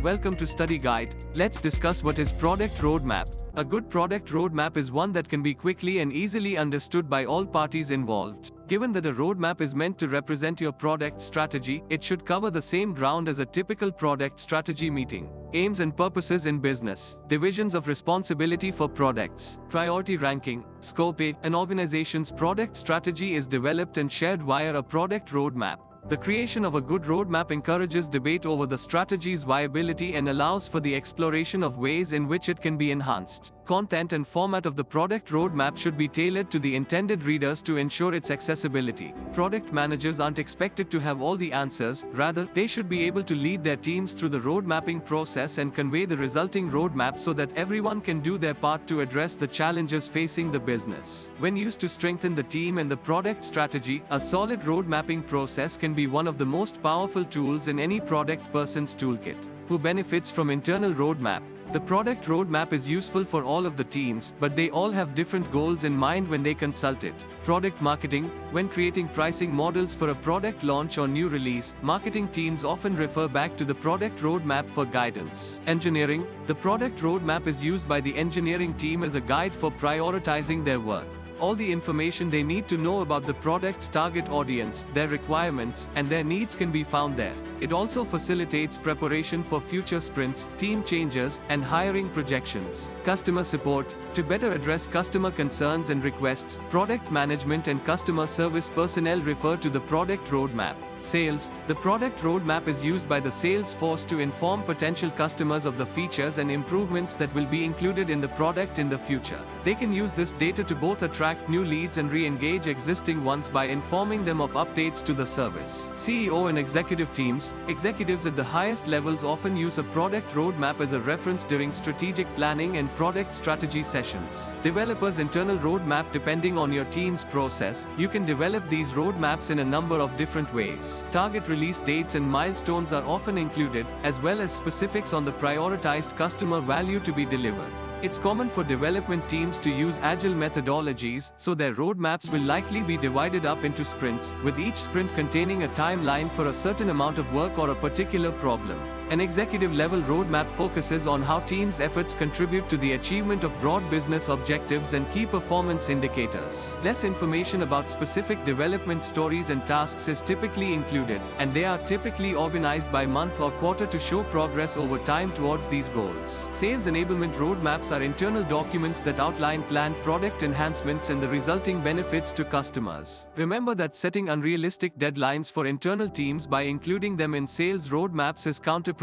Welcome to Study Guide. Let's discuss what is product roadmap. A good product roadmap is one that can be quickly and easily understood by all parties involved. Given that a roadmap is meant to represent your product strategy, it should cover the same ground as a typical product strategy meeting. Aims and purposes in business, divisions of responsibility for products, priority ranking, scope. An organization's product strategy is developed and shared via a product roadmap. The creation of a good roadmap encourages debate over the strategy's viability and allows for the exploration of ways in which it can be enhanced. Content and format of the product roadmap should be tailored to the intended readers to ensure its accessibility. Product managers aren't expected to have all the answers, rather, they should be able to lead their teams through the road mapping process and convey the resulting roadmap so that everyone can do their part to address the challenges facing the business. When used to strengthen the team and the product strategy, a solid road mapping process can be one of the most powerful tools in any product person's toolkit. Who benefits from internal roadmap? The product roadmap is useful for all of the teams, but they all have different goals in mind when they consult it. Product marketing. When creating pricing models for a product launch or new release, marketing teams often refer back to the product roadmap for guidance. Engineering. The product roadmap is used by the engineering team as a guide for prioritizing their work. All the information they need to know about the product's target audience, their requirements, and their needs can be found there. It also facilitates preparation for future sprints, team changes, and hiring projections. Customer support. To better address customer concerns and requests, product management and customer service personnel refer to the product roadmap. Sales. The product roadmap is used by the sales force to inform potential customers of the features and improvements that will be included in the product in the future. They can use this data to both attract new leads and re-engage existing ones by informing them of updates to the service. CEO and executive teams. Executives at the highest levels often use a product roadmap as a reference during strategic planning and product strategy sessions. Developers' internal roadmap. Depending on your team's process, you can develop these roadmaps in a number of different ways. Target release dates and milestones are often included, as well as specifics on the prioritized customer value to be delivered. It's common for development teams to use agile methodologies, so their roadmaps will likely be divided up into sprints, with each sprint containing a timeline for a certain amount of work or a particular problem. An executive-level roadmap focuses on how teams' efforts contribute to the achievement of broad business objectives and key performance indicators. Less information about specific development stories and tasks is typically included, and they are typically organized by month or quarter to show progress over time towards these goals. Sales enablement roadmaps are internal documents that outline planned product enhancements and the resulting benefits to customers. Remember that setting unrealistic deadlines for internal teams by including them in sales roadmaps is counterproductive.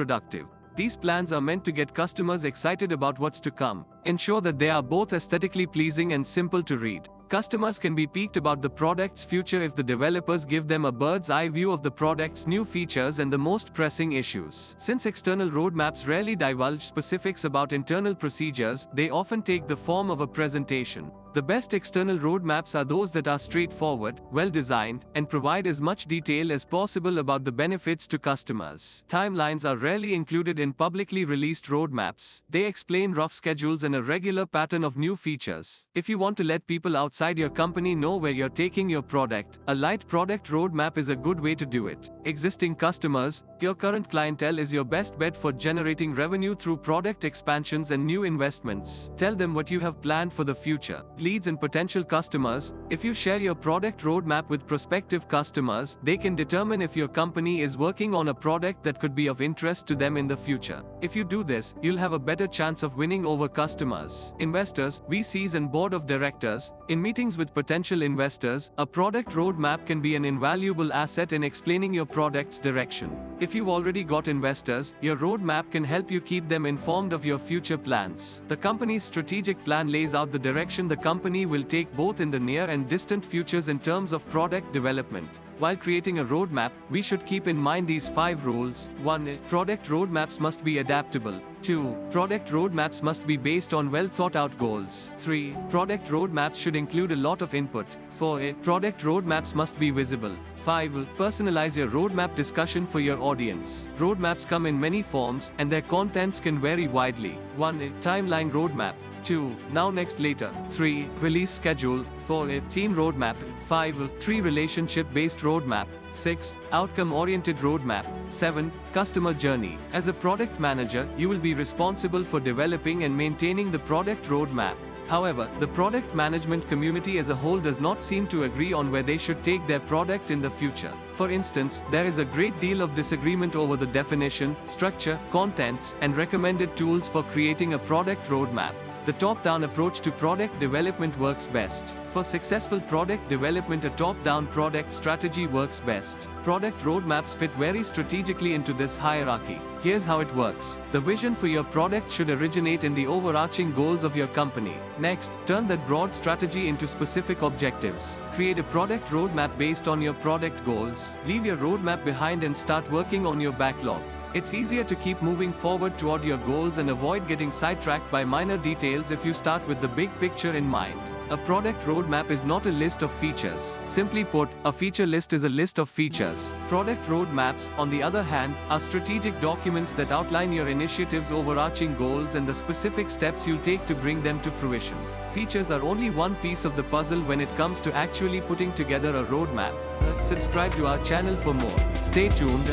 These plans are meant to get customers excited about what's to come. Ensure that they are both aesthetically pleasing and simple to read. Customers can be piqued about the product's future if the developers give them a bird's eye view of the product's new features and the most pressing issues. Since external roadmaps rarely divulge specifics about internal procedures, they often take the form of a presentation. The best external roadmaps are those that are straightforward, well-designed, and provide as much detail as possible about the benefits to customers. Timelines are rarely included in publicly released roadmaps. They explain rough schedules and a regular pattern of new features. If you want to let people outside your company know where you're taking your product, a light product roadmap is a good way to do it. Existing customers. Your current clientele is your best bet for generating revenue through product expansions and new investments. Tell them what you have planned for the future. Leads and potential customers. If you share your product roadmap with prospective customers, they can determine if your company is working on a product that could be of interest to them in the future. If you do this, you'll have a better chance of winning over customers. Investors, VCs and board of directors. In meetings with potential investors, a product roadmap can be an invaluable asset in explaining your product's direction. If you've already got investors, your roadmap can help you keep them informed of your future plans. The company's strategic plan lays out the direction the company will take both in the near and distant futures in terms of product development. While creating a roadmap, we should keep in mind these 5 rules. 1. Product roadmaps must be adaptable. 2. Product roadmaps must be based on well-thought-out goals. 3. Product roadmaps should include a lot of input. 4. Product roadmaps must be visible. 5. Personalize your roadmap discussion for your audience. Roadmaps come in many forms, and their contents can vary widely. 1. Timeline roadmap. 2. Now next later. 3. Release schedule. 4. Theme roadmap. 5. Tree relationship-based roadmap. 6. Outcome-oriented roadmap. 7. Customer journey. As a product manager, you will be responsible for developing and maintaining the product roadmap. However, the product management community as a whole does not seem to agree on where they should take their product in the future. For instance, there is a great deal of disagreement over the definition, structure, contents, and recommended tools for creating a product roadmap. The top-down approach to product development works best. For successful product development, a top-down product strategy works best. Product roadmaps fit very strategically into this hierarchy. Here's how it works. The vision for your product should originate in the overarching goals of your company. Next, turn that broad strategy into specific objectives. Create a product roadmap based on your product goals. Leave your roadmap behind and start working on your backlog. It's easier to keep moving forward toward your goals and avoid getting sidetracked by minor details if you start with the big picture in mind. A product roadmap is not a list of features. Simply put, a feature list is a list of features. Product roadmaps, on the other hand, are strategic documents that outline your initiative's overarching goals and the specific steps you'll take to bring them to fruition. Features are only one piece of the puzzle when it comes to actually putting together a roadmap. Subscribe to our channel for more. Stay tuned.